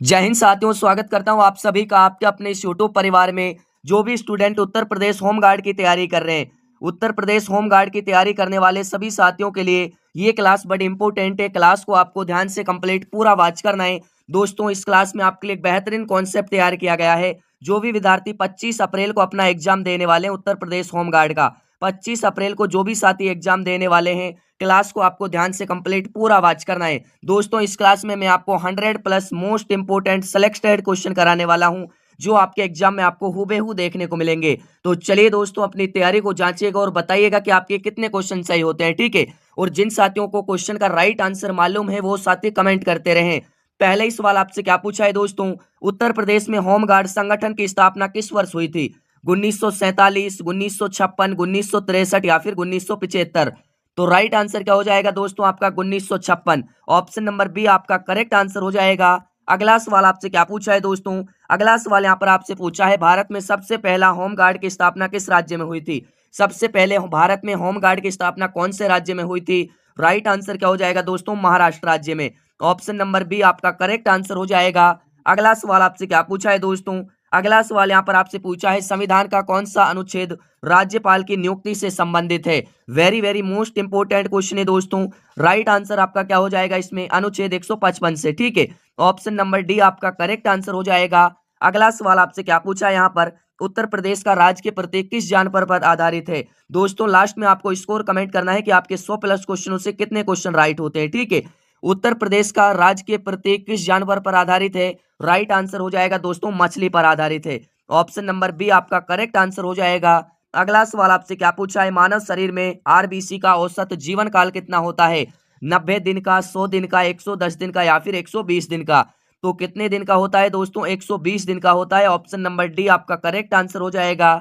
जय हिंद साथियों, स्वागत करता हूं आप सभी का आपके अपने इस यूट्यूब परिवार में। जो भी student Uttar Pradesh home guard की तैयारी कर रहे हैं, उत्तर प्रदेश होम गार्ड की तैयारी करने वाले सभी साथियों के लिए ये क्लास बड़ी इंपॉर्टेंट है। क्लास को आपको ध्यान से कंप्लीट पूरा वॉच करना है। दोस्तों, इस क्लास में आपके लिए एक बेहतरीन कॉन्सेप्ट तैयार किया गया है। जो भी विद्यार्थी 25 अप्रैल को अपना एग्जाम देने वाले हैं उत्तर प्रदेश होम गार्ड का, 25 अप्रैल को जो भी साथी एग्जाम देने वाले हैं, क्लास को आपको ध्यान से कंप्लीट पूरा वॉच करना है। दोस्तों, इस क्लास में मैं आपको 100+ मोस्ट इंपोर्टेंट सेलेक्टेड क्वेश्चन कराने वाला हूं, जो आपके एग्जाम में आपको हुबेहू देखने को मिलेंगे। तो चलिए दोस्तों, अपनी तैयारी को जांचिएगा और बताइएगा कि आपके कितने क्वेश्चन सही होते हैं, ठीक है। और जिन साथियों को क्वेश्चन का राइट आंसर मालूम है वो साथी कमेंट करते रहें। पहले ही सवाल आपसे क्या पूछा है दोस्तों, उत्तर प्रदेश में होम गार्ड संगठन की स्थापना किस वर्ष हुई थी? 1947, 1956, 1963 या फिर 1975? तो राइट आंसर क्या हो जाएगा दोस्तों आपका 1956। ऑप्शन नंबर बी आपका करेक्ट आंसर हो जाएगा। अगला सवाल आपसे क्या पूछा है दोस्तों, अगला सवाल यहाँ पर आपसे पूछा है, भारत में सबसे पहला होम गार्ड की स्थापना किस राज्य में हुई थी? सबसे पहले भारत में होम गार्ड की स्थापना कौन से राज्य में हुई थी? राइट आंसर क्या हो जाएगा दोस्तों, महाराष्ट्र राज्य में। ऑप्शन नंबर बी आपका करेक्ट आंसर हो जाएगा। अगला सवाल आपसे क्या पूछा है दोस्तों, अगला सवाल यहाँ पर आपसे पूछा है, संविधान का कौन सा अनुच्छेद राज्यपाल की नियुक्ति से संबंधित है? Very very most important question है दोस्तों। राइट आंसर आपका क्या हो जाएगा इसमें, अनुच्छेद 155 से, ठीक है। ऑप्शन नंबर डी आपका करेक्ट आंसर हो जाएगा। अगला सवाल आपसे क्या पूछा है यहाँ पर, उत्तर प्रदेश का राजकीय प्रतीक किस जानवर पर आधारित है? दोस्तों, लास्ट में आपको स्कोर कमेंट करना है कि आपके 100+ क्वेश्चनों से कितने क्वेश्चन राइट होते हैं, ठीक है। उत्तर प्रदेश का राजकीय प्रतीक किस जानवर पर आधारित है? राइट आंसर हो जाएगा दोस्तों, मछली पर आधारित है। ऑप्शन नंबर बी आपका करेक्ट आंसर हो जाएगा। अगला सवाल आपसे क्या पूछा है, मानव शरीर में आरबीसी का औसत जीवन काल कितना होता है? 90 दिन का, 100 दिन का, 110 दिन का या फिर 120 दिन का? तो कितने दिन का होता है दोस्तों, 120 दिन का होता है। ऑप्शन नंबर डी आपका करेक्ट आंसर हो जाएगा।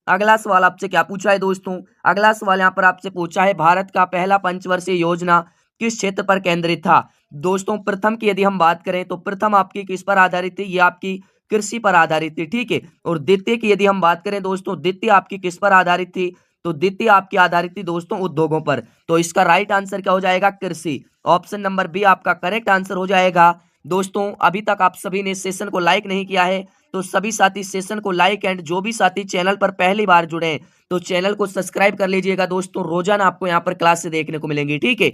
अगला सवाल आपसे क्या पूछा है दोस्तों, अगला सवाल यहाँ पर आपसे पूछा है, भारत का पहला पंचवर्षीय योजना किस क्षेत्र पर केंद्रित था? दोस्तों, प्रथम की यदि हम बात करें तो प्रथम आपकी किस पर आधारित थी? ये आपकी कृषि पर आधारित थी, ठीक है। और द्वितीय की यदि हम बात करें दोस्तों, द्वितीय आपकी किस पर आधारित थी? तो द्वितीय आपकी आधारित थी दोस्तों उद्योगों पर। तो इसका राइट आंसर क्या हो जाएगा, कृषि। ऑप्शन नंबर बी आपका करेक्ट आंसर हो जाएगा। दोस्तों, अभी तक आप सभी ने सेशन को लाइक नहीं किया है तो सभी साथी सेशन को लाइक, एंड जो भी साथी चैनल पर पहली बार जुड़े हैं तो चैनल को सब्सक्राइब कर लीजिएगा दोस्तों। रोजाना आपको यहाँ पर क्लास से देखने को मिलेंगी, ठीक है।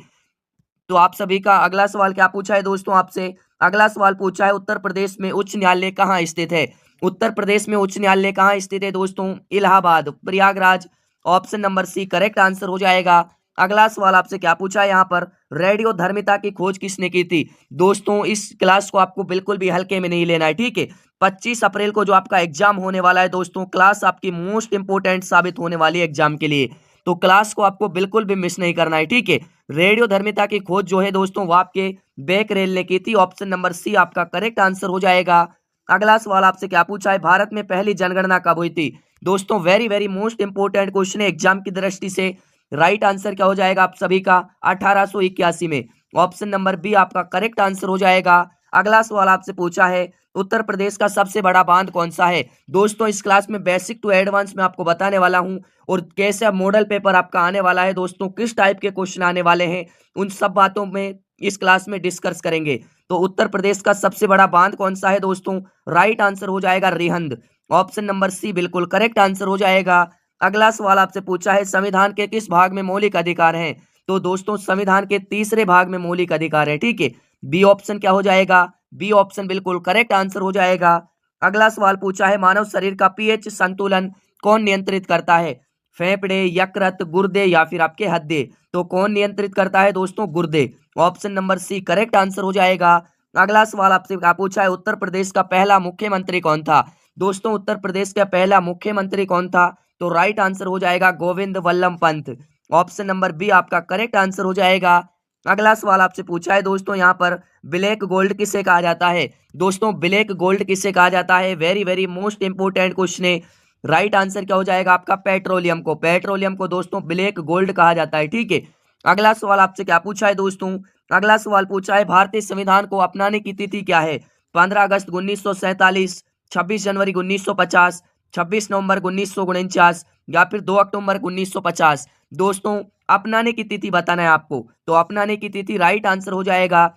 तो आप सभी का अगला सवाल क्या पूछा है दोस्तों आपसे, अगला सवाल पूछा है, उत्तर प्रदेश में उच्च न्यायालय कहाँ स्थित है? उत्तर प्रदेश में उच्च न्यायालय कहाँ स्थित है दोस्तों? Allahabad, Prayagraj. Option number C correct answer हो जाएगा। अगला सवाल आपसे क्या पूछा है यहाँ पर, रेडियो धर्मिता की खोज किसने की थी? दोस्तों, इस क्लास को आपको बिल्कुल भी हल्के में नहीं लेना है, ठीक है। 25 अप्रैल को जो आपका एग्जाम होने वाला है दोस्तों, क्लास आपकी मोस्ट इंपोर्टेंट साबित होने वाली है एग्जाम के लिए। तो क्लास को आपको बिल्कुल भी मिस नहीं करना है, ठीक है। रेडियो धर्मिता की खोज जो है दोस्तों वो आपके बेकरेल ने की थी। ऑप्शन नंबर सी आपका करेक्ट आंसर हो जाएगा। अगला सवाल आपसे क्या पूछा है, भारत में पहली जनगणना कब हुई थी? दोस्तों, very very most important question है एग्जाम की दृष्टि से। राइट आंसर क्या हो जाएगा आप सभी का, 1881 में। ऑप्शन नंबर बी आपका करेक्ट आंसर हो जाएगा। अगला सवाल आपसे पूछा है, उत्तर प्रदेश का सबसे बड़ा बांध कौन सा है? दोस्तों, इस क्लास में बेसिक टू एडवांस में आपको बताने वाला हूं, और कैसे मॉडल पेपर आपका आने वाला है दोस्तों, किस टाइप के क्वेश्चन आने वाले हैं, उन सब बातों में इस क्लास में डिस्कस करेंगे। तो उत्तर प्रदेश का सबसे बड़ा बांध कौन सा है दोस्तों? राइट आंसर हो जाएगा रिहंद। ऑप्शन नंबर सी बिल्कुल करेक्ट आंसर हो जाएगा। अगला सवाल आपसे पूछा है, संविधान के किस भाग में मौलिक अधिकार हैं? तो दोस्तों, संविधान के तीसरे भाग में मौलिक अधिकार है, ठीक है। बी ऑप्शन क्या हो जाएगा, बी ऑप्शन बिल्कुल करेक्ट आंसर हो जाएगा। अगला सवाल पूछा है, मानव शरीर का पीएच संतुलन कौन नियंत्रित करता है? फेफड़े, यकृत, गुर्दे या फिर आपके हृदय? तो कौन नियंत्रित करता है दोस्तों, गुर्दे। Option number C correct answer हो जाएगा। अगला सवाल आपसे क्या पूछा है, उत्तर प्रदेश का पहला मुख्यमंत्री कौन था? दोस्तों, उत्तर प्रदेश का पहला मुख्यमंत्री कौन था? तो राइट आंसर हो जाएगा Govind Vallabh Pant. Option number B आपका करेक्ट आंसर हो जाएगा। अगला सवाल आपसे पूछा है दोस्तों यहाँ पर, ब्लैक गोल्ड किसे कहा जाता है? दोस्तों, ब्लैक गोल्ड किसे कहा जाता है? Very very most important question है। राइट आंसर क्या हो जाएगा आपका, पेट्रोलियम को। पेट्रोलियम को दोस्तों ब्लैक गोल्ड कहा जाता है, ठीक है। अगला सवाल आपसे क्या पूछा है दोस्तों, अगला सवाल पूछा है, भारतीय संविधान को अपनाने की तिथि क्या है? 15 अगस्त 1947, 26 जनवरी 1950, 26 नवंबर 1949 या फिर 2 अक्टूबर 1950? दोस्तों, अपनाने की तिथि बताना है आपको, तो अपनाने की तिथि राइट आंसर हो जाएगा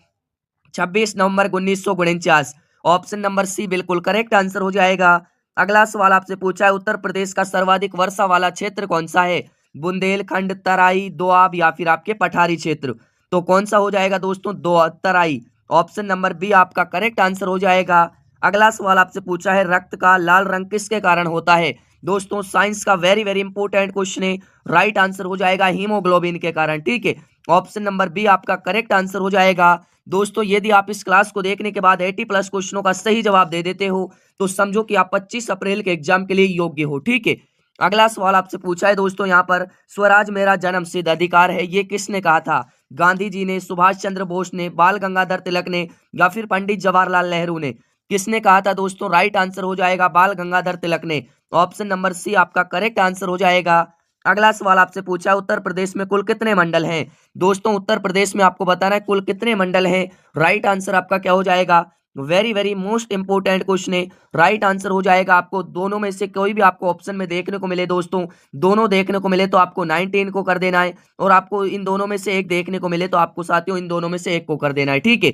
26 नवंबर 1949। ऑप्शन नंबर सी बिल्कुल करेक्ट आंसर हो जाएगा। अगला सवाल आपसे पूछा है उत्तर प्रदेश का सर्वाधिक वर्षा वाला क्षेत्र कौन सा है? बुंदेलखंड, तराई, दोआब या फिर आपके पठारी क्षेत्र। तो कौन सा हो जाएगा दोस्तों? दो तराई। ऑप्शन नंबर बी आपका करेक्ट आंसर हो जाएगा। अगला सवाल आपसे पूछा है रक्त का लाल रंग किसके कारण होता है? दोस्तों साइंस का वेरी वेरी इंपॉर्टेंट क्वेश्चन है। राइट आंसर हो जाएगा हीमोग्लोबिन के कारण। ठीक है, ऑप्शन नंबर बी आपका करेक्ट आंसर हो जाएगा। दोस्तों यदि आप इस क्लास को देखने के बाद 80+ क्वेश्चनों का सही जवाब दे देते हो तो समझो कि आप 25 अप्रैल के एग्जाम के लिए योग्य हो। ठीक है, अगला सवाल आपसे पूछा है दोस्तों यहाँ पर स्वराज मेरा जन्म सिद्ध अधिकार है ये किसने कहा था? गांधी जी ने, सुभाष चंद्र बोस ने, बाल गंगाधर तिलक ने या फिर पंडित जवाहरलाल नेहरू ने? किसने कहा था दोस्तों? राइट आंसर हो जाएगा बाल गंगाधर तिलक ने। ऑप्शन नंबर सी आपका करेक्ट आंसर हो जाएगा। अगला सवाल आपसे पूछा है उत्तर प्रदेश में कुल कितने मंडल हैं? दोस्तों उत्तर प्रदेश में आपको बताना है कुल कितने मंडल हैं। राइट आंसर आपका क्या हो जाएगा? Very very most important question है। राइट आंसर हो जाएगा आपको दोनों में से कोई भी आपको ऑप्शन में देखने को मिले दोस्तों, दोनों देखने को मिले तो आपको 19 को कर देना है, और आपको इन दोनों में से एक देखने को मिले तो आपको साथियों इन दोनों में से एक को कर देना है। ठीक है,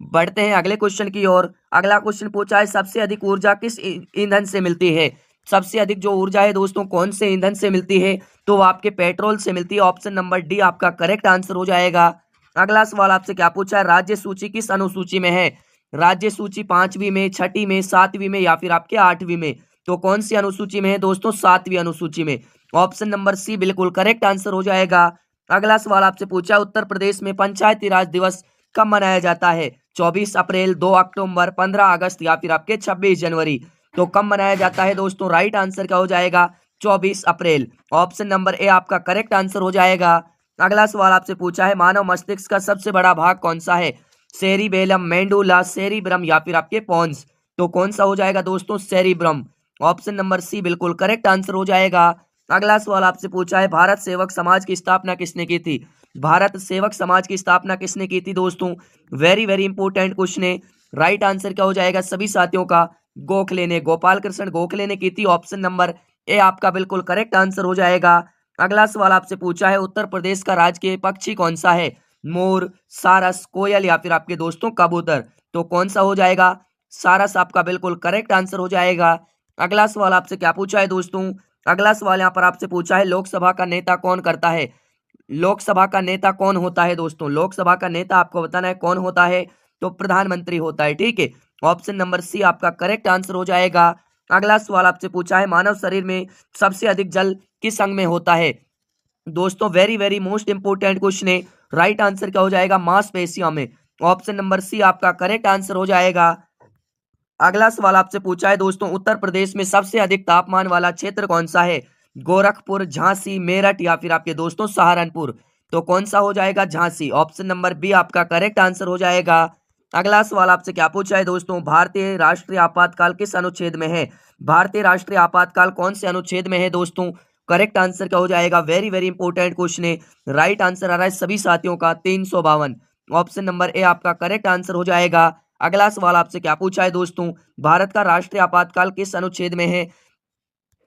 बढ़ते हैं अगले क्वेश्चन की ओर। अगला क्वेश्चन पूछा है सबसे अधिक ऊर्जा किस ईंधन से मिलती है? सबसे अधिक जो ऊर्जा है दोस्तों कौन से ईंधन से मिलती है? तो वो आपके पेट्रोल से मिलती है। ऑप्शन नंबर डी आपका करेक्ट आंसर हो जाएगा। अगला सवाल आपसे क्या पूछा है राज्य सूची किस अनुसूची में है? राज्य सूची 5वीं में, 6ठी में, 7वीं में या फिर आपके 8वीं में? तो कौन सी अनुसूची में है दोस्तों? 7वीं अनुसूची में। ऑप्शन नंबर सी बिल्कुल करेक्ट आंसर हो जाएगा। अगला सवाल आपसे पूछा उत्तर प्रदेश में पंचायती राज दिवस कब मनाया जाता है? 24 अप्रैल, 2 अक्टूबर, 15 अगस्त या फिर आपके 26 जनवरी? तो कब मनाया जाता है दोस्तों? राइट आंसर क्या हो जाएगा? 24 अप्रैल। ऑप्शन नंबर ए आपका करेक्ट आंसर हो जाएगा। अगला सवाल आपसे पूछा है मानव मस्तिष्क का सबसे बड़ा भाग कौन सा है? सेरिबेलम, मेंडुला, सेरिब्रम या फिर आपके पोन्स? तो कौन सा हो जाएगा दोस्तों? सेरिब्रम। ऑप्शन नंबर सी बिल्कुल करेक्ट आंसर हो जाएगा। अगला सवाल आपसे पूछा है भारत सेवक समाज की स्थापना किसने की थी? भारत सेवक समाज की स्थापना किसने की थी दोस्तों? वेरी वेरी इंपॉर्टेंट क्वेश्चन है। राइट आंसर क्या हो जाएगा सभी साथियों का? गोखले ने, गोपाल कृष्ण गोखले ने की थी। ऑप्शन नंबर ए आपका बिल्कुल करेक्ट आंसर हो जाएगा। अगला सवाल आपसे पूछा है उत्तर प्रदेश का राजकीय पक्षी कौन सा है? मोर, सारस, कोयल या फिर आपके दोस्तों कबूतर? तो कौन सा हो जाएगा? सारस आपका बिल्कुल करेक्ट आंसर हो जाएगा। अगला सवाल आपसे क्या पूछा है दोस्तों? अगला सवाल यहाँ पर आपसे पूछा है लोकसभा का नेता कौन करता है? लोकसभा का नेता कौन होता है दोस्तों? लोकसभा का नेता आपको बताना है कौन होता है? तो प्रधानमंत्री होता है। ठीक है, ऑप्शन नंबर सी आपका करेक्ट आंसर हो जाएगा। अगला सवाल आपसे पूछा है मानव शरीर में सबसे अधिक जल किस अंग में होता है? दोस्तों very very most important question है। राइट आंसर क्या हो जाएगा? मांसपेशियों में। ऑप्शन नंबर सी आपका करेक्ट आंसर हो जाएगा। अगला सवाल आपसे पूछा है दोस्तों उत्तर प्रदेश में सबसे अधिक तापमान वाला क्षेत्र कौन सा है? गोरखपुर, झांसी, मेरठ या फिर आपके दोस्तों सहारनपुर? तो कौन सा हो जाएगा? झांसी। ऑप्शन नंबर बी आपका करेक्ट आंसर हो जाएगा। अगला सवाल आपसे क्या पूछा है दोस्तों भारतीय राष्ट्रीय आपातकाल किस अनुच्छेद में है? भारतीय राष्ट्रीय आपातकाल कौन से अनुच्छेद में है दोस्तों? करेक्ट आंसर क्या हो जाएगा? वेरी वेरी इंपॉर्टेंट क्वेश्चन है। राइट आंसर आ रहा है सभी साथियों का 352। ऑप्शन नंबर ए आपका करेक्ट आंसर हो जाएगा। अगला सवाल आपसे क्या पूछा है दोस्तों भारत का राष्ट्रीय आपातकाल किस अनुच्छेद में है?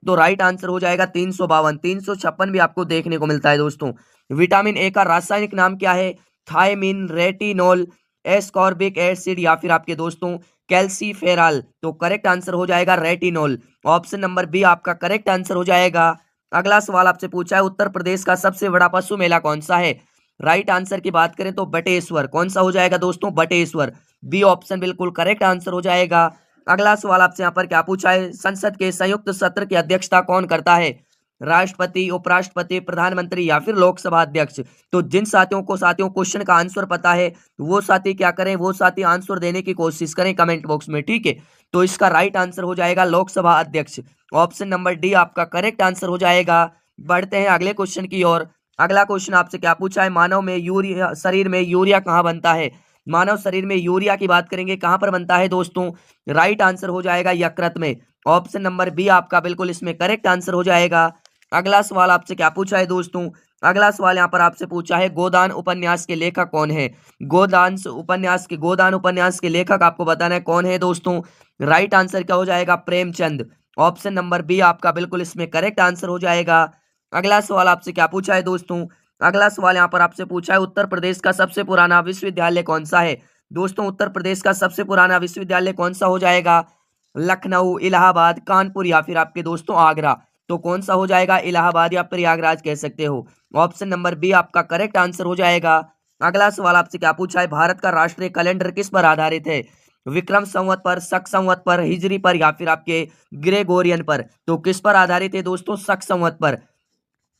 तो राइट आंसर हो जाएगा 352। 356 भी आपको देखने को मिलता है दोस्तों। विटामिन ए का रासायनिक नाम क्या है? थायमिन, रेटिनोल, एस्कॉर्बिक एसिड या फिर आपके दोस्तों कैल्सीफेरॉल? तो करेक्ट आंसर हो जाएगा रेटिनोल। ऑप्शन नंबर बी आपका करेक्ट आंसर हो जाएगा। अगला सवाल आपसे पूछा है उत्तर प्रदेश का सबसे बड़ा पशु मेला कौन सा है? राइट आंसर की बात करें तो बटेश्वर। कौन सा हो जाएगा दोस्तों? बटेश्वर। बी ऑप्शन बिल्कुल करेक्ट आंसर हो जाएगा। अगला सवाल आपसे यहाँ पर क्या पूछा है संसद के संयुक्त सत्र की अध्यक्षता कौन करता है? राष्ट्रपति, उपराष्ट्रपति, प्रधानमंत्री या फिर लोकसभा अध्यक्ष? तो जिन साथियों को क्वेश्चन का आंसर पता है वो साथी क्या करें? वो साथी आंसर देने की कोशिश करें कमेंट बॉक्स में। ठीक है, तो इसका राइट आंसर हो जाएगा लोकसभा अध्यक्ष। ऑप्शन नंबर डी आपका करेक्ट आंसर हो जाएगा। बढ़ते हैं अगले क्वेश्चन की ओर। अगला क्वेश्चन आपसे क्या पूछा है मानव में यूरिया, शरीर में यूरिया कहाँ बनता है? मानव शरीर में यूरिया की बात करेंगे कहां पर बनता है दोस्तों? राइट आंसर हो जाएगा यकृत में। ऑप्शन नंबर बी आपका बिल्कुल इसमें करेक्ट आंसर हो जाएगा। अगला सवाल आपसे क्या पूछा है दोस्तों? अगला सवाल यहां पर आपसे पूछा है गोदान उपन्यास के लेखक कौन है? गोदान उपन्यास के लेखक आपको बताना है कौन है दोस्तों? राइट आंसर क्या हो जाएगा? प्रेमचंद। ऑप्शन नंबर बी आपका बिल्कुल इसमें करेक्ट आंसर हो जाएगा। अगला सवाल आपसे क्या पूछा है दोस्तों? अगला सवाल यहाँ पर आपसे पूछा है उत्तर प्रदेश का सबसे पुराना विश्वविद्यालय कौन सा है? दोस्तों उत्तर प्रदेश का सबसे पुराना विश्वविद्यालय कौन सा हो जाएगा? लखनऊ, इलाहाबाद, कानपुर या फिर आपके दोस्तों आगरा। तो कौन सा हो जाएगा? इलाहाबाद या प्रयागराज कह सकते हो। ऑप्शन नंबर बी आपका करेक्ट आंसर हो जाएगा। अगला सवाल आपसे क्या पूछा है? भारत का राष्ट्रीय कैलेंडर किस पर आधारित है? विक्रम संवत पर, शक संवत पर, हिजरी पर या फिर आपके ग्रेगोरियन पर। तो किस पर आधारित है दोस्तों? शक संवत पर।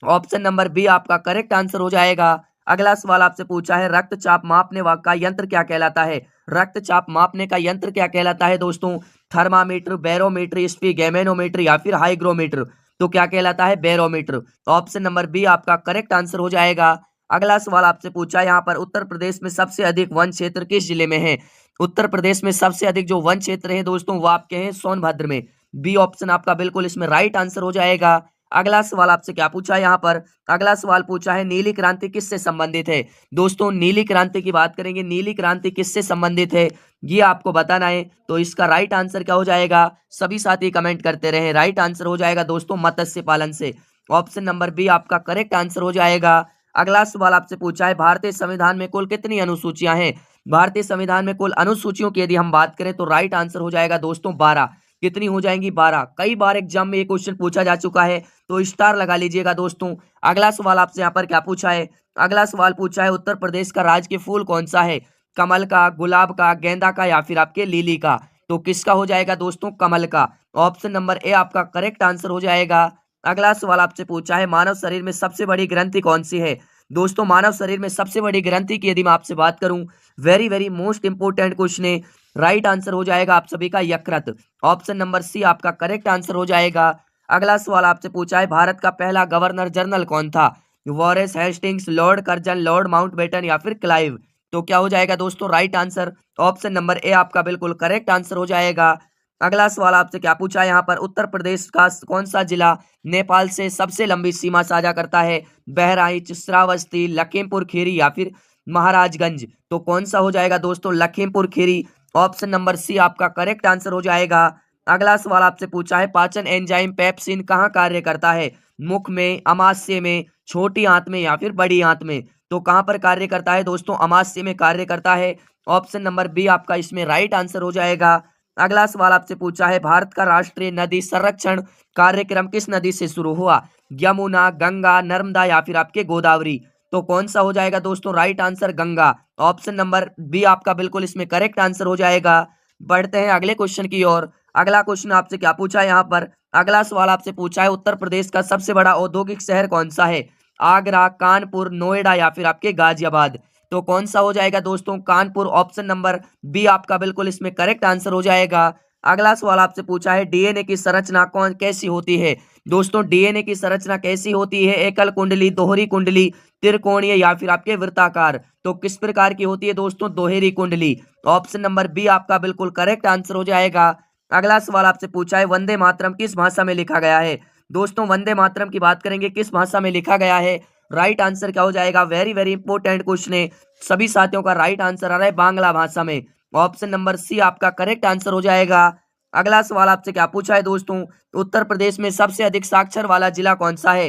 ऑप्शन नंबर बी आपका करेक्ट आंसर हो जाएगा। अगला सवाल आपसे पूछा है रक्तचाप मापने का यंत्र क्या कहलाता है? रक्तचाप मापने का यंत्र क्या कहलाता है दोस्तों? थर्मामीटर, बैरोमीटर, स्पीगेमेनोमीटर या फिर हाइग्रोमीटर। तो क्या कहलाता है? बैरोमीटर। ऑप्शन नंबर बी आपका करेक्ट आंसर हो जाएगा। अगला सवाल आपसे पूछा है यहाँ पर उत्तर प्रदेश में सबसे अधिक वन क्षेत्र किस जिले में है? उत्तर प्रदेश में सबसे अधिक जो वन क्षेत्र है दोस्तों वो आपके हैं सोनभद्र में। बी ऑप्शन आपका बिल्कुल इसमें राइट आंसर हो जाएगा। अगला सवाल आपसे क्या पूछा है यहाँ पर? अगला सवाल पूछा है नीली क्रांति किससे संबंधित है? दोस्तों नीली क्रांति की बात करेंगे, नीली क्रांति किससे संबंधित है ये आपको बताना है। तो इसका राइट आंसर क्या हो जाएगा? सभी साथी कमेंट करते रहे। राइट आंसर हो जाएगा दोस्तों मत्स्य पालन से। ऑप्शन नंबर बी आपका करेक्ट आंसर हो जाएगा। अगला सवाल आपसे पूछा है भारतीय संविधान में कुल कितनी अनुसूचियां हैं? भारतीय संविधान में कुल अनुसूचियों की यदि हम बात करें तो राइट आंसर हो जाएगा दोस्तों 12। कितनी हो जाएंगी? 12। कई बार एग्जाम में ये क्वेश्चन पूछा जा चुका है तो स्टार लगा लीजिएगा दोस्तों। अगला सवाल आपसे यहाँ पर क्या पूछा है? अगला सवाल पूछा है उत्तर प्रदेश का राजकीय फूल कौन सा है? कमल का, गुलाब का, गेंदा का या फिर आपके लिली का। तो किसका हो जाएगा दोस्तों? कमल का। ऑप्शन नंबर ए आपका करेक्ट आंसर हो जाएगा। अगला सवाल आपसे पूछा है मानव शरीर में सबसे बड़ी ग्रंथि कौन सी है? दोस्तों मानव शरीर में सबसे बड़ी ग्रंथि की यदि मैं आपसे बात करूं, very very most important question है। राइट आंसर हो जाएगा आप सभी का यकृत। ऑप्शन नंबर सी आपका करेक्ट आंसर हो जाएगा। अगला सवाल आपसे पूछा है भारत का पहला गवर्नर जनरल कौन था? Warren Hastings, Lord Curzon, Lord Mountbatten या फिर क्लाइव। तो क्या हो जाएगा दोस्तों? Right answer. Option number A आपका बिल्कुल करेक्ट आंसर हो जाएगा। अगला सवाल आपसे क्या पूछा है यहाँ पर उत्तर प्रदेश का कौन सा जिला नेपाल से सबसे लंबी सीमा साझा करता है? बहराइच, श्रावस्ती, लखीमपुर खीरी या फिर महाराजगंज। तो कौन सा हो जाएगा दोस्तों? Lakhimpur Kheri. Option number C आपका करेक्ट आंसर हो जाएगा। अगला सवाल आपसे पूछा है पाचन एंजाइम पेप्सिन कहाँ कार्य करता है? मुख में, अमाशय में, छोटी आंत में या फिर बड़ी आंत में। तो कहाँ पर कार्य करता है दोस्तों? अमाशय में कार्य करता है। ऑप्शन नंबर बी आपका इसमें राइट आंसर हो जाएगा। अगला सवाल आपसे पूछा है भारत का राष्ट्रीय नदी संरक्षण कार्यक्रम किस नदी से शुरू हुआ? यमुना, गंगा, नर्मदा या फिर आपके गोदावरी। तो कौन सा हो जाएगा दोस्तों? Right answer Ganga. Option number B आपका बिल्कुल इसमें करेक्ट आंसर हो जाएगा। बढ़ते हैं अगले क्वेश्चन की ओर। अगला क्वेश्चन आपसे क्या पूछा है यहाँ पर? अगला सवाल आपसे पूछा है उत्तर प्रदेश का सबसे बड़ा औद्योगिक शहर कौन सा है? आगरा, कानपुर, नोएडा या फिर आपके गाजियाबाद। तो कौन सा हो जाएगा दोस्तों? कानपुर। ऑप्शन नंबर बी आपका बिल्कुल इसमें करेक्ट आंसर हो जाएगा। अगला सवाल आपसे पूछा है डीएनए की संरचना कौन कैसी होती है? दोस्तों डीएनए की संरचना कैसी होती है? एकल कुंडली, दोहरी कुंडली, त्रिकोणीय या फिर आपके वृत्ताकार। तो किस प्रकार की होती है दोस्तों? दोहरी कुंडली। ऑप्शन नंबर बी आपका बिल्कुल करेक्ट आंसर हो जाएगा। अगला सवाल आपसे पूछा है वंदे मातरम किस भाषा में लिखा गया है? दोस्तों वंदे मातरम की बात करेंगे किस भाषा में लिखा गया है? राइट आंसर क्या हो जाएगा? वेरी वेरी इंपोर्टेंट क्वेश्चन है। सभी साथियों का राइट आंसर आ रहा है बांग्ला भाषा में। ऑप्शन नंबर सी आपका करेक्ट आंसर हो जाएगा। अगला सवाल आपसे क्या पूछा है दोस्तों? उत्तर प्रदेश में सबसे अधिक साक्षर वाला जिला कौन सा है?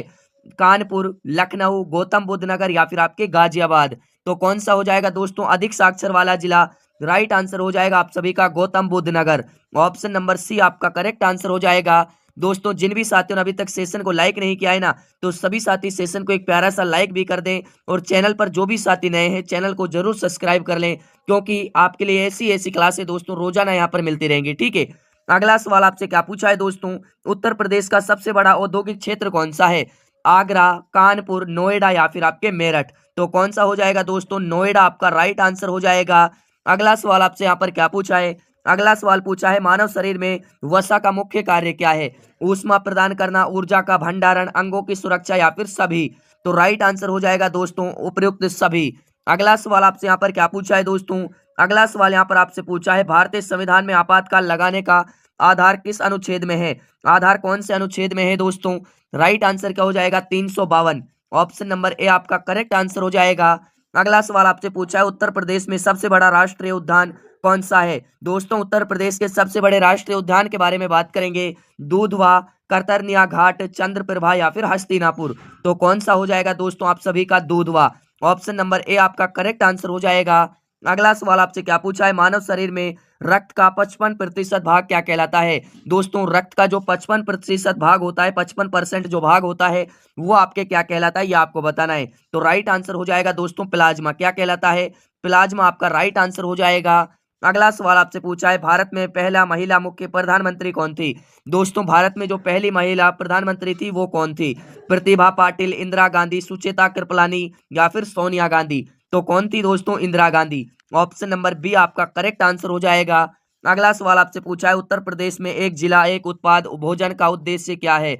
कानपुर, लखनऊ, गौतम बुद्ध नगर या फिर आपके गाजियाबाद। तो कौन सा हो जाएगा दोस्तों अधिक साक्षर वाला जिला? राइट आंसर हो जाएगा आप सभी का गौतम बुद्ध नगर। ऑप्शन नंबर सी आपका करेक्ट आंसर हो जाएगा। दोस्तों जिन भी साथियों ने अभी तक सेशन को लाइक नहीं किया है ना, तो सभी साथी सेशन को एक प्यारा सा लाइक भी कर दें और चैनल पर जो भी साथी नए हैं चैनल को जरूर सब्सक्राइब कर लें, क्योंकि आपके लिए ऐसी ऐसी क्लासें दोस्तों रोजाना यहाँ पर मिलती रहेंगी। ठीक है, अगला सवाल आपसे क्या पूछा है दोस्तों? उत्तर प्रदेश का सबसे बड़ा औद्योगिक क्षेत्र कौन सा है? आगरा, कानपुर, नोएडा या फिर आपके मेरठ। तो कौन सा हो जाएगा दोस्तों? नोएडा आपका राइट आंसर हो जाएगा। अगला सवाल आपसे यहाँ पर क्या पूछा है? अगला सवाल पूछा है मानव शरीर में वसा का मुख्य कार्य क्या है? ऊष्मा प्रदान करना, ऊर्जा का भंडारण, अंगों की सुरक्षा या फिर सभी। तो राइट आंसर हो जाएगा दोस्तों उपयुक्त सभी। अगला सवाल आपसे यहाँ पर क्या पूछा है दोस्तों? अगला सवाल यहाँ पर आपसे पूछा है भारतीय संविधान में आपातकाल लगाने का आधार किस अनुच्छेद में है? आधार कौन से अनुच्छेद में है दोस्तों? राइट आंसर क्या हो जाएगा? 352। ऑप्शन नंबर ए आपका करेक्ट आंसर हो जाएगा। अगला सवाल आपसे पूछा है उत्तर प्रदेश में सबसे बड़ा राष्ट्रीय उद्यान कौन सा है? दोस्तों उत्तर प्रदेश के सबसे बड़े राष्ट्रीय उद्यान के बारे में बात करेंगे। दूधवा, करतरनिया घाट, चंद्रप्रभा या फिर हस्तिनापुर। तो कौन सा हो जाएगा दोस्तों आप सभी का? दूधवा। ऑप्शन नंबर ए आपका करेक्ट आंसर हो जाएगा। अगला सवाल आपसे क्या पूछा है, मानव शरीर में रक्त का 55% भाग क्या कहलाता है। दोस्तों रक्त का जो 55% भाग होता है, 55% जो भाग होता है वो आपके क्या कहलाता है, ये आपको बताना है। तो राइट आंसर हो जाएगा दोस्तों प्लाज्मा। क्या कहलाता है, प्लाज्मा आपका राइट आंसर हो जाएगा। अगला सवाल आपसे पूछा है, भारत में पहला महिला मुख्य प्रधानमंत्री कौन थी। दोस्तों भारत में जो पहली महिला प्रधानमंत्री थी वो कौन थी। प्रतिभा पाटिल, इंदिरा गांधी, सुचेता कृपलानी या फिर सोनिया गांधी। तो कौन थी दोस्तों, Indira Gandhi. Option number B आपका करेक्ट आंसर हो जाएगा। अगला सवाल आपसे पूछा है, उत्तर प्रदेश में एक जिला एक उत्पाद भोजन का उद्देश्य क्या है।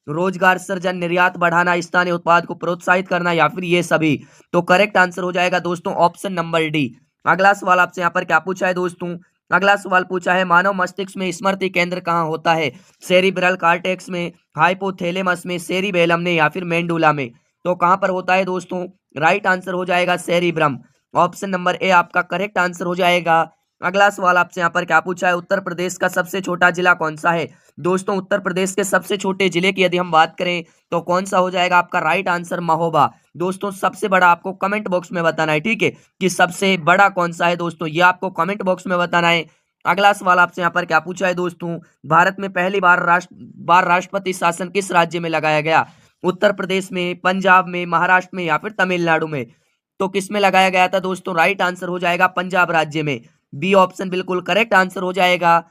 रोजगार सृजन, निर्यात बढ़ाना, स्थानीय उत्पाद को प्रोत्साहित करना या फिर ये सभी। तो करेक्ट आंसर हो जाएगा दोस्तों ऑप्शन नंबर डी। अगला सवाल आपसे यहाँ पर क्या पूछा है दोस्तों, अगला सवाल पूछा है, मानव मस्तिष्क में स्मृति केंद्र कहाँ होता है। सेरिब्रल कॉर्टेक्स में, हाइपोथैलेमस में, सेरिबेलम में या फिर मेंडुला में। तो कहाँ पर होता है दोस्तों, राइट आंसर हो जाएगा सेरिब्रम। ऑप्शन नंबर ए आपका करेक्ट आंसर हो जाएगा। अगला सवाल आपसे यहाँ पर क्या पूछा है, उत्तर प्रदेश का सबसे छोटा जिला कौन सा है। दोस्तों उत्तर प्रदेश के सबसे छोटे जिले की यदि हम बात करें तो कौन सा हो जाएगा आपका राइट आंसर, महोबा। दोस्तों सबसे बड़ा आपको कमेंट बॉक्स में बताना है, ठीक है, कि सबसे बड़ा कौन सा है दोस्तों, ये आपको कमेंट बॉक्स में बताना है। अगला सवाल आपसे यहाँ पर क्या पूछा है दोस्तों, भारत में पहली बार राष्ट्रपति शासन किस राज्य में लगाया गया। उत्तर प्रदेश में, पंजाब में, महाराष्ट्र में या फिर तमिलनाडु में। तो किस में लगाया गया था दोस्तों, राइट आंसर हो जाएगा पंजाब राज्य में। बी ऑप्शन बिल्कुल करेक्ट आंसर हो जाएगा।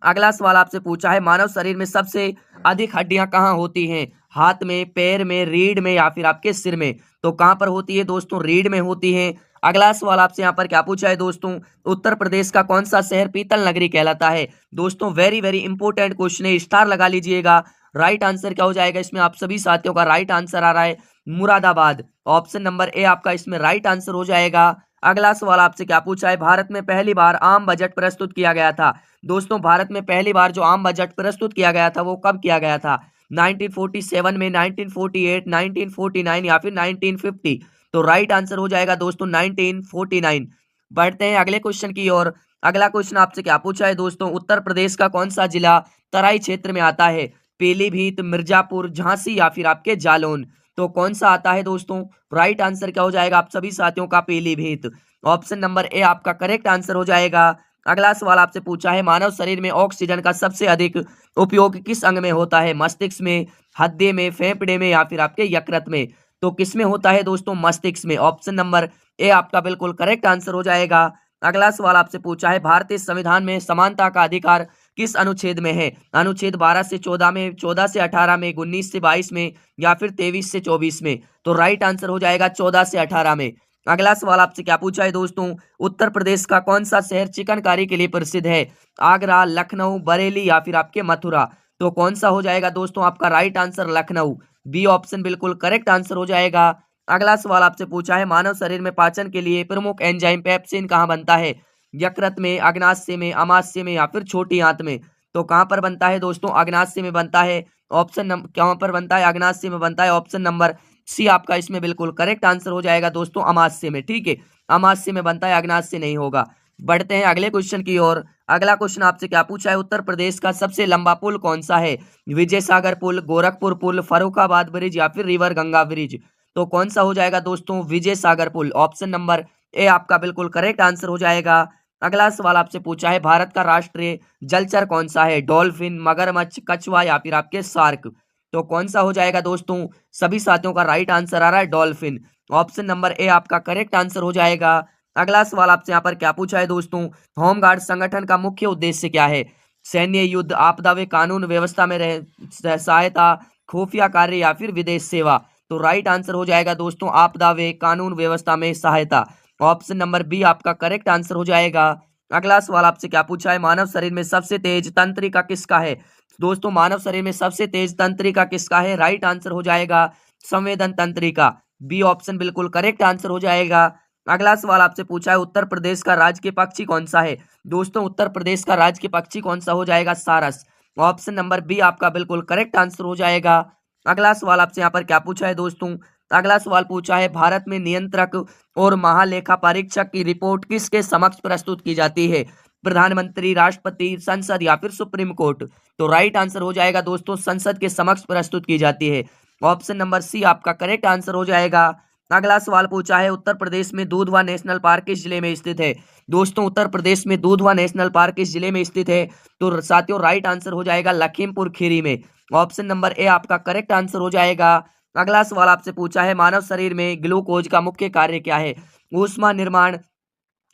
अगला सवाल आपसे पूछा है, मानव शरीर में सबसे अधिक हड्डियां कहाँ होती हैं। हाथ में, पैर में, रीढ़ में या फिर आपके सिर में। तो कहां पर होती है दोस्तों, रीढ़ में होती है। अगला सवाल आपसे यहाँ पर क्या पूछा है दोस्तों, उत्तर प्रदेश का कौन सा शहर पीतल नगरी कहलाता है। दोस्तों वेरी वेरी इंपॉर्टेंट क्वेश्चन है, स्टार लगा लीजिएगा। राइट आंसर क्या हो जाएगा इसमें, आप सभी साथियों का राइट आंसर आ रहा है मुरादाबाद। ऑप्शन नंबर ए आपका इसमें राइट आंसर हो जाएगा। अगला सवाल आपसे क्या पूछा है, भारत में पहली बार आम बजट प्रस्तुत किया गया था। दोस्तों भारत में पहली बार जो आम बजट प्रस्तुत किया गया था वो कब किया गया था, 1947 में, 1948, 1949 या फिर 1950। तो राइट आंसर हो जाएगा दोस्तों 1949। बढ़ते हैं अगले क्वेश्चन की ओर। अगला क्वेश्चन आपसे क्या पूछा है दोस्तों, उत्तर प्रदेश का कौन सा जिला तराई क्षेत्र में आता है। पीलीभीत, मिर्जापुर, झांसी या फिर आपके जालौन। तो कौन सा आता है दोस्तों, राइट आंसर क्या हो जाएगा आप सभी साथियों का, पीलीभीत। ऑप्शन नंबर ए आपका करेक्ट आंसर हो जाएगा। अगला सवाल आपसे पूछा है, मानव शरीर में ऑक्सीजन का सबसे अधिक उपयोग किस अंग में होता है। मस्तिष्क में, हृदय में, फेफड़े में या फिर आपके यकृत में। तो किस में होता है दोस्तों, मस्तिष्क में। ऑप्शन नंबर ए आपका बिल्कुल करेक्ट आंसर हो जाएगा। अगला सवाल आपसे पूछा है, भारतीय संविधान में समानता का अधिकार किस अनुच्छेद में है। अनुच्छेद 12 से 14 में, 14 से 18 में, 19 से 22 में या फिर 23 से 24 में। तो राइट आंसर हो जाएगा 14 से 18 में। अगला सवाल आपसे क्या पूछा है दोस्तों, उत्तर प्रदेश का कौन सा शहर चिकनकारी के लिए प्रसिद्ध है। आगरा, लखनऊ, बरेली या फिर आपके मथुरा। तो कौन सा हो जाएगा दोस्तों आपका right answer, Lucknow. B option बिल्कुल करेक्ट आंसर हो जाएगा। अगला सवाल आपसे पूछा है, मानव शरीर में पाचन के लिए प्रमुख एंजाइम पेप्सिन कहाँ बनता है। यकृत में, अग्नाशय में, अमाशय में या फिर छोटी आंत में। तो कहां पर बनता है दोस्तों, अग्नाशय में बनता है। ऑप्शन नंबर कहां पर बनता है, अग्नाशय में बनता है। ऑप्शन नंबर सी आपका इसमें बिल्कुल करेक्ट आंसर हो जाएगा दोस्तों, अमाशय में, ठीक है, अमाशय में बनता है, अग्नाशय नहीं होगा। बढ़ते हैं अगले क्वेश्चन की ओर। अगला क्वेश्चन आपसे क्या पूछा है, उत्तर प्रदेश का सबसे लंबा पुल कौन सा है। विजय सागर पुल, गोरखपुर पुल, फर्रुखाबाद ब्रिज या फिर रिवर गंगा ब्रिज। तो कौन सा हो जाएगा दोस्तों, विजय सागर पुल। ऑप्शन नंबर ए आपका बिल्कुल करेक्ट आंसर हो जाएगा। अगला सवाल आपसे पूछा है, भारत का राष्ट्रीय जलचर कौन सा है। डॉल्फिन, मगरमच्छ, कछुआ या फिर आपके शार्क। तो कौन सा हो जाएगा दोस्तों, सभी साथियों का राइट आंसर आ रहा है डॉल्फिन। ऑप्शन नंबर ए आपका करेक्ट आंसर हो जाएगा। अगला सवाल आपसे यहाँ पर क्या पूछा है दोस्तों, होमगार्ड संगठन का मुख्य उद्देश्य क्या है। सैन्य, युद्ध, आपदा व कानून व्यवस्था में सहायता, खुफिया कार्य या फिर विदेश सेवा। तो राइट आंसर हो जाएगा दोस्तों, आपदा व कानून व्यवस्था में सहायता। ऑप्शन नंबर बी आपका करेक्ट आंसर हो जाएगा। अगला सवाल आपसे क्या पूछा है, मानव शरीर में सबसे तेज तंत्रिका किसका है। दोस्तों मानव शरीर में सबसे तेज तंत्रिका किसका है, राइट आंसर हो जाएगा संवेदन तंत्रिका। बी ऑप्शन बिल्कुल करेक्ट आंसर हो जाएगा। अगला सवाल आपसे पूछा है, उत्तर प्रदेश का राजकीय पक्षी कौन सा है। दोस्तों उत्तर प्रदेश का राजकीय पक्षी कौन सा हो जाएगा, सारस। ऑप्शन नंबर बी आपका बिल्कुल करेक्ट आंसर हो जाएगा। अगला सवाल आपसे यहाँ पर क्या पूछा है दोस्तों, अगला सवाल पूछा है, भारत में नियंत्रक और महालेखा परीक्षक की रिपोर्ट किसके समक्ष प्रस्तुत की जाती है। प्रधानमंत्री, राष्ट्रपति, संसद या फिर सुप्रीम कोर्ट। तो राइट आंसर हो जाएगा दोस्तों, संसद के समक्ष प्रस्तुत की जाती है। ऑप्शन नंबर सी आपका करेक्ट आंसर हो जाएगा। अगला सवाल पूछा है उत्तर प्रदेश में दूधवा नेशनल पार्क किस जिले में स्थित है। दोस्तों उत्तर प्रदेश में दूधवा नेशनल पार्क किस जिले में स्थित है। तो साथियों राइट आंसर हो जाएगा लखीमपुर खीरी में। ऑप्शन नंबर ए आपका करेक्ट आंसर हो जाएगा। अगला सवाल आपसे पूछा है मानव शरीर में ग्लूकोज का मुख्य कार्य क्या है। ऊष्मा निर्माण,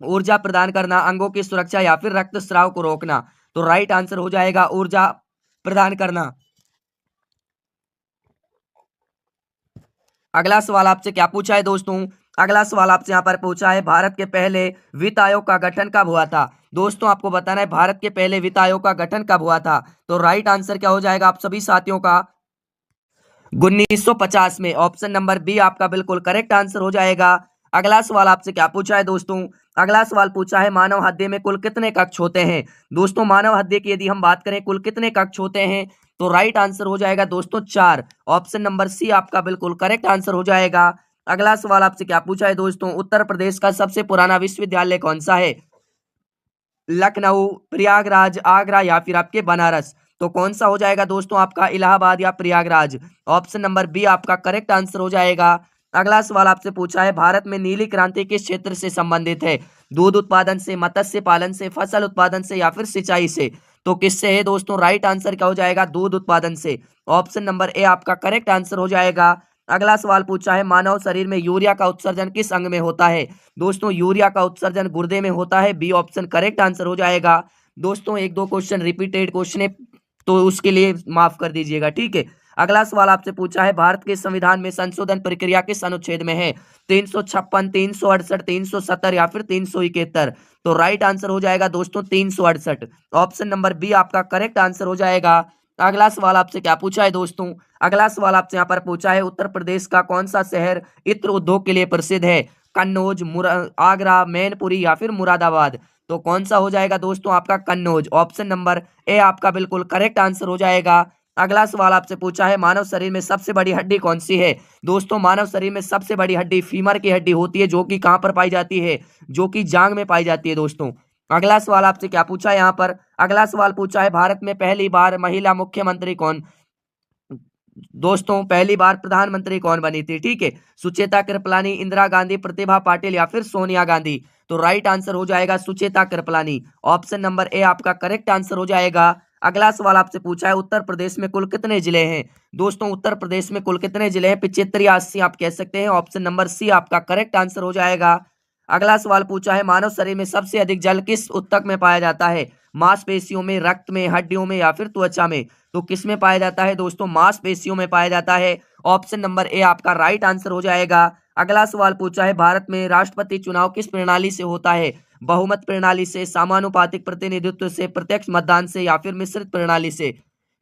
ऊर्जा प्रदान करना, अंगों की सुरक्षा या फिर रक्तस्राव को रोकना। तो राइट आंसर हो जाएगा ऊर्जा प्रदान करना। अगला सवाल आपसे क्या पूछा है दोस्तों। अगला सवाल आपसे यहाँ पर पूछा है भारत के पहले वित्त आयोग का गठन कब हुआ था। दोस्तों आपको बताना है भारत के पहले वित्त आयोग का गठन कब हुआ था। तो राइट आंसर क्या हो जाएगा आप सभी साथियों का 1950 में। ऑप्शन नंबर बी आपका बिल्कुल करेक्ट आंसर हो जाएगा। अगला सवाल आपसे क्या पूछा है दोस्तों। अगला सवाल पूछा है मानव हृदय में कुल कितने कक्ष होते हैं। दोस्तों मानव हृदय की यदि हम बात करें कुल कितने कक्ष होते हैं तो राइट आंसर हो जाएगा दोस्तों 4। ऑप्शन नंबर सी आपका बिल्कुल करेक्ट आंसर हो जाएगा। अगला सवाल आपसे क्या पूछा है दोस्तों उत्तर प्रदेश का सबसे पुराना विश्वविद्यालय कौन सा है। लखनऊ, प्रयागराज, आगरा या फिर आपके बनारस। तो कौन सा हो जाएगा दोस्तों आपका इलाहाबाद या प्रयागराज। ऑप्शन नंबर बी आपका करेक्ट आंसर हो जाएगा। अगला सवाल आपसे पूछा है भारत में नीली क्रांति किस क्षेत्र से संबंधित है। दूध उत्पादन से, मत्स्य पालन से, फसल उत्पादन से या फिर सिंचाई से। तो किससे है दोस्तों राइट आंसर क्या हो जाएगा दूध उत्पादन से। ऑप्शन नंबर ए आपका करेक्ट आंसर हो जाएगा। अगला सवाल पूछा है मानव शरीर में यूरिया का उत्सर्जन किस अंग में होता है। दोस्तों यूरिया का उत्सर्जन गुर्दे में होता है। बी ऑप्शन करेक्ट आंसर हो जाएगा। दोस्तों एक दो क्वेश्चन रिपीटेड क्वेश्चन है तो उसके लिए माफ कर दीजिएगा, ठीक है। अगला सवाल आपसे पूछा है भारत के संविधान में संशोधन प्रक्रिया किस अनुच्छेद में है। 356, 368, 370 या फिर 371। तो राइट आंसर हो जाएगा दोस्तों 368। ऑप्शन नंबर बी आपका करेक्ट आंसर हो जाएगा। अगला सवाल आपसे क्या पूछा है दोस्तों। अगला सवाल आपसे यहाँ पर पूछा है उत्तर प्रदेश का कौन सा शहर इत्र उद्योग के लिए प्रसिद्ध है। कन्नौज, आगरा, मैनपुरी या फिर मुरादाबाद। तो कौन सा हो जाएगा दोस्तों आपका कन्नौज। ऑप्शन नंबर ए आपका बिल्कुल करेक्ट आंसर हो जाएगा। अगला सवाल आपसे पूछा है मानव शरीर में सबसे बड़ी हड्डी कौन सी है। दोस्तों मानव शरीर में सबसे बड़ी हड्डी फीमर की हड्डी होती है जो कि कहां पर पाई जाती है, जो कि जांग में पाई जाती है दोस्तों। अगला सवाल आपसे क्या पूछा है यहाँ पर। अगला सवाल पूछा है भारत में पहली बार महिला मुख्यमंत्री कौन। दोस्तों पहली बार प्रधानमंत्री कौन बनी थी, ठीक है। सुचेता कृपलानी, इंदिरा गांधी, प्रतिभा पाटिल या फिर सोनिया गांधी। तो राइट आंसर हो जाएगा Sucheta Kripalani. Option number A आपका करेक्ट आंसर हो जाएगा। अगला सवाल आपसे पूछा है उत्तर प्रदेश में कुल कितने जिले हैं। दोस्तों उत्तर प्रदेश में कुल कितने जिले हैं 75 या 80 आप कह सकते हैं। ऑप्शन नंबर सी आपका करेक्ट आंसर हो जाएगा। अगला सवाल पूछा है मानव शरीर में सबसे अधिक जल किस ऊतक में पाया जाता है। मांसपेशियों में, रक्त में, हड्डियों में या फिर त्वचा में। तो किस में पाया जाता है दोस्तों मांसपेशियों में पाया जाता है। ऑप्शन नंबर ए आपका राइट आंसर हो जाएगा। अगला सवाल पूछा है भारत में राष्ट्रपति चुनाव किस प्रणाली से होता है। बहुमत प्रणाली से, समानुपातिक प्रतिनिधित्व से, प्रत्यक्ष मतदान से या फिर मिश्रित प्रणाली से।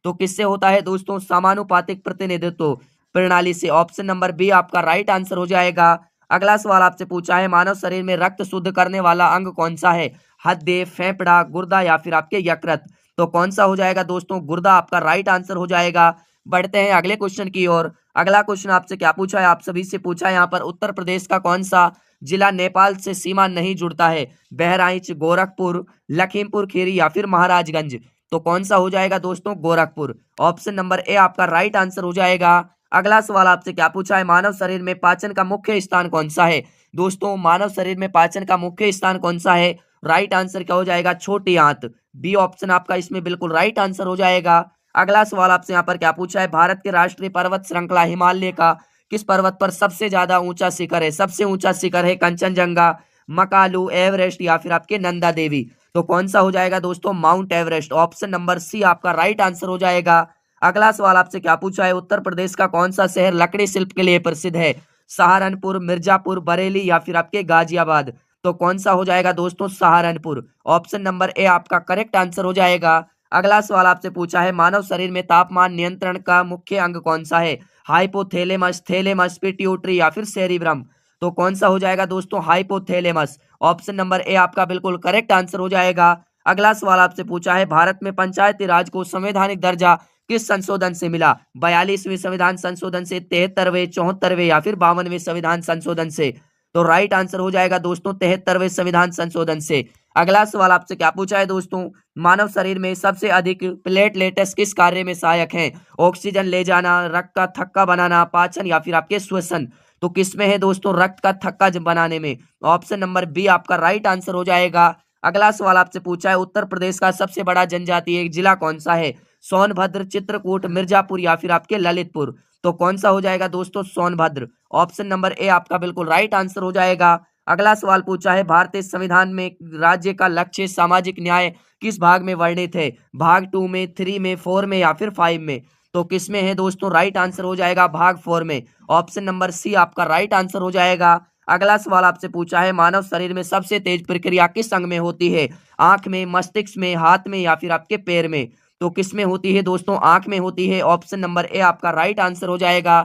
तो किससे होता है दोस्तों समानुपातिक प्रतिनिधित्व प्रणाली से। ऑप्शन नंबर बी आपका राइट आंसर हो जाएगा। अगला सवाल आपसे पूछा है मानव शरीर में रक्त शुद्ध करने वाला अंग कौन सा है। हृदय, फेफड़ा, गुर्दा या फिर आपके यकृत। तो कौन सा हो जाएगा दोस्तों गुर्दा आपका राइट आंसर हो जाएगा। बढ़ते हैं अगले क्वेश्चन की ओर। अगला क्वेश्चन आपसे क्या पूछा है, आप सभी से पूछा है यहाँ पर उत्तर प्रदेश का कौन सा जिला नेपाल से सीमा नहीं जुड़ता है। बहराइच, गोरखपुर, लखीमपुर खीरी या फिर महाराजगंज। तो कौन सा हो जाएगा दोस्तों गोरखपुर। ऑप्शन नंबर ए आपका राइट आंसर हो जाएगा। अगला सवाल आपसे क्या पूछा है मानव शरीर में पाचन का मुख्य स्थान कौन सा है। दोस्तों मानव शरीर में पाचन का मुख्य स्थान कौन सा है। राइट आंसर क्या हो जाएगा छोटी आंत। बी ऑप्शन आपका इसमें बिल्कुल राइट आंसर हो जाएगा। अगला सवाल आपसे यहाँ पर क्या पूछा है भारत के राष्ट्रीय पर्वत श्रृंखला हिमालय का किस पर्वत पर सबसे ज्यादा ऊंचा शिखर है। सबसे ऊंचा शिखर है कंचनजंगा, मकालू, एवरेस्ट या फिर आपके नंदा देवी। तो कौन सा हो जाएगा दोस्तों Mount Everest. Option number C आपका राइट आंसर हो जाएगा। अगला सवाल आपसे क्या पूछा है उत्तर प्रदेश का कौन सा शहर लकड़ी शिल्प के लिए प्रसिद्ध है। सहारनपुर, मिर्जापुर, बरेली या फिर आपके गाजियाबाद। तो कौन सा हो जाएगा दोस्तों सहारनपुर। ऑप्शन नंबर ए आपका करेक्ट आंसर हो जाएगा। अगला सवाल आपसे पूछा है मानव शरीर में तापमान नियंत्रण का मुख्य अंग कौन सा है। हाइपोथैलेमस, थैलेमस, पिट्यूटरी या फिर सेरिब्रम। तो कौन सा हो जाएगा दोस्तों हाइपोथैलेमस। ऑप्शन नंबर ए आपका बिल्कुल करेक्ट आंसर हो जाएगा। अगला सवाल आपसे पूछा है भारत में पंचायती राज को संवैधानिक दर्जा किस संशोधन से मिला। 42वें संविधान संशोधन से, 73वें, 74वें या फिर 52वें संविधान संशोधन से। तो राइट आंसर हो जाएगा दोस्तों 73वें संविधान संशोधन से। अगला सवाल आपसे क्या पूछा है दोस्तों मानव शरीर में सबसे अधिक प्लेटलेट्स किस कार्य में सहायक हैं। ऑक्सीजन ले जाना, रक्त का थक्का बनाना, पाचन या फिर आपके श्वसन। तो किसमें है दोस्तों? रक्त का थक्का बनाने में। ऑप्शन नंबर बी आपका राइट आंसर हो जाएगा। अगला सवाल आपसे पूछा है, उत्तर प्रदेश का सबसे बड़ा जनजातीय जिला कौन सा है? सोनभद्र, चित्रकूट, मिर्जापुर या फिर आपके ललितपुर। तो कौन सा हो जाएगा दोस्तों? सोनभद्र। ऑप्शन नंबर ए आपका बिल्कुल राइट आंसर हो जाएगा। अगला सवाल पूछा है, भारतीय संविधान में राज्य का लक्ष्य सामाजिक न्याय किस भाग में वर्णित है? भाग 2 में, 3 में, 4 में या फिर 5 में। तो किसमें है दोस्तों? राइट आंसर हो जाएगा भाग 4 में। ऑप्शन नंबर सी आपका राइट आंसर हो जाएगा। अगला सवाल आपसे पूछा है, मानव शरीर में सबसे तेज प्रक्रिया किस अंग में होती है? आंख में, मस्तिष्क में, हाथ में या फिर आपके पैर में। तो किसमें होती है दोस्तों? आंख में होती है। ऑप्शन नंबर ए आपका राइट आंसर हो जाएगा।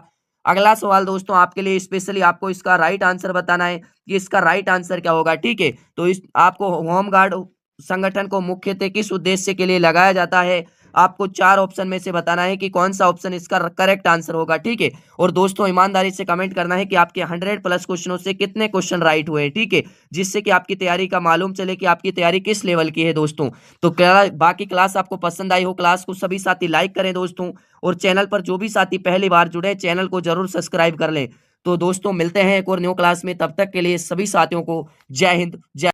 अगला सवाल दोस्तों आपके लिए स्पेशली आपको इसका राइट आंसर बताना है कि इसका राइट आंसर क्या होगा, ठीक है। तो इस आपको होमगार्ड संगठन को मुख्यतः किस उद्देश्य के लिए लगाया जाता है? आपको 4 ऑप्शन में से बताना है कि कौन सा ऑप्शन इसका करेक्ट आंसर होगा, ठीक है। और दोस्तों ईमानदारी से कमेंट करना है कि आपके 100 प्लस क्वेश्चनों से कितने क्वेश्चन राइट हुए, ठीक है, जिससे कि आपकी तैयारी का मालूम चले कि आपकी तैयारी किस लेवल की है दोस्तों। तो क्या बाकी क्लास आपको पसंद आई हो? क्लास को सभी साथी लाइक करें दोस्तों, और चैनल पर जो भी साथी पहली बार जुड़े चैनल को जरूर सब्सक्राइब कर लें। तो दोस्तों मिलते हैं एक और न्यू क्लास में, तब तक के लिए सभी साथियों को जय हिंद, जय